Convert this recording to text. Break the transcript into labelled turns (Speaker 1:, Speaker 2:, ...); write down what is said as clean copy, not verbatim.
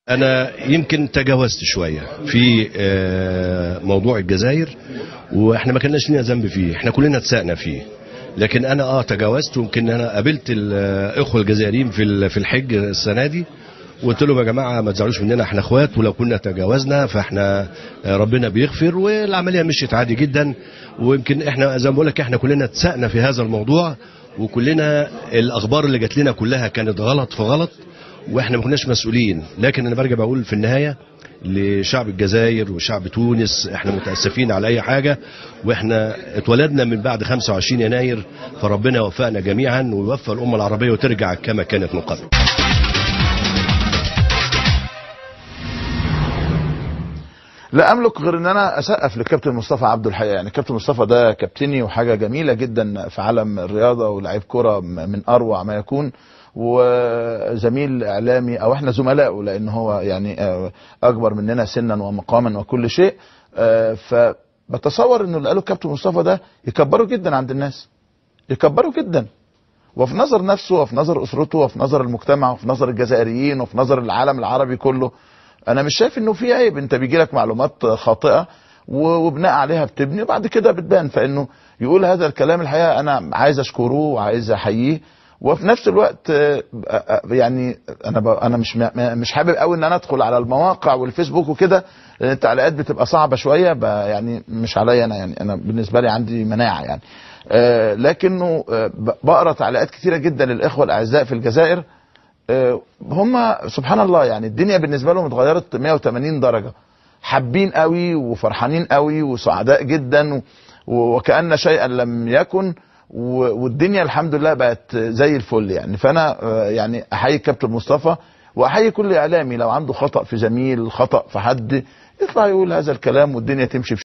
Speaker 1: أنا يمكن تجاوزت شوية في موضوع الجزائر، وإحنا ما كناش لنا ذنب فيه، إحنا كلنا اتسقنا فيه. لكن أنا تجاوزت، ويمكن أنا قابلت الإخوة الجزائريين في الحج السنة دي، وقلت لهم يا جماعة ما تزعلوش مننا، إحنا إخوات، ولو كنا تجاوزنا فإحنا ربنا بيغفر، والعملية مشيت عادي جدا. ويمكن إحنا زي ما بقول لك إحنا كلنا اتسقنا في هذا الموضوع، وكلنا الأخبار اللي جات لنا كلها كانت غلط في غلط، واحنا ما كناش مسؤولين. لكن انا برجع بقول في النهايه لشعب الجزائر وشعب تونس، احنا متاسفين على اي حاجه، واحنا اتولدنا من بعد 25 يناير، فربنا يوفقنا جميعا ويوفق الامه العربيه وترجع كما كانت من قبل.
Speaker 2: لا املك غير ان انا اسقف لكابتن مصطفى عبده الحقيقه. يعني كابتن مصطفى ده كابتني وحاجه جميله جدا في عالم الرياضه، ولاعيب كره من اروع ما يكون، وزميل اعلامي، او احنا زملائه لان هو يعني اكبر مننا سنا ومقاما وكل شيء. فبتصور انه اللي قاله كابتن مصطفى ده يكبره جدا عند الناس، يكبره جدا، وفي نظر نفسه وفي نظر اسرته وفي نظر المجتمع وفي نظر الجزائريين وفي نظر العالم العربي كله. انا مش شايف انه في عيب. انت بيجي لك معلومات خاطئه وبناء عليها بتبني وبعد كده بتبان. فانه يقول هذا الكلام الحقيقه انا عايز اشكره وعايز احييه، وفي نفس الوقت يعني انا مش حابب قوي ان انا ادخل على المواقع والفيسبوك وكده، لان التعليقات بتبقى صعبه شويه، يعني مش عليا انا، يعني انا بالنسبه لي عندي مناعه يعني. لكنه بقرا تعليقات كثيره جدا للاخوه الاعزاء في الجزائر. هم سبحان الله يعني الدنيا بالنسبه لهم اتغيرت 180 درجه، حابين قوي وفرحانين قوي وسعداء جدا وكأن شيئا لم يكن، والدنيا الحمد لله بقت زي الفل يعني. فانا يعني احيي الكابتن مصطفى واحيي كل اعلامي لو عنده خطأ في زميل، خطأ في حد، يطلع يقول هذا الكلام والدنيا تمشي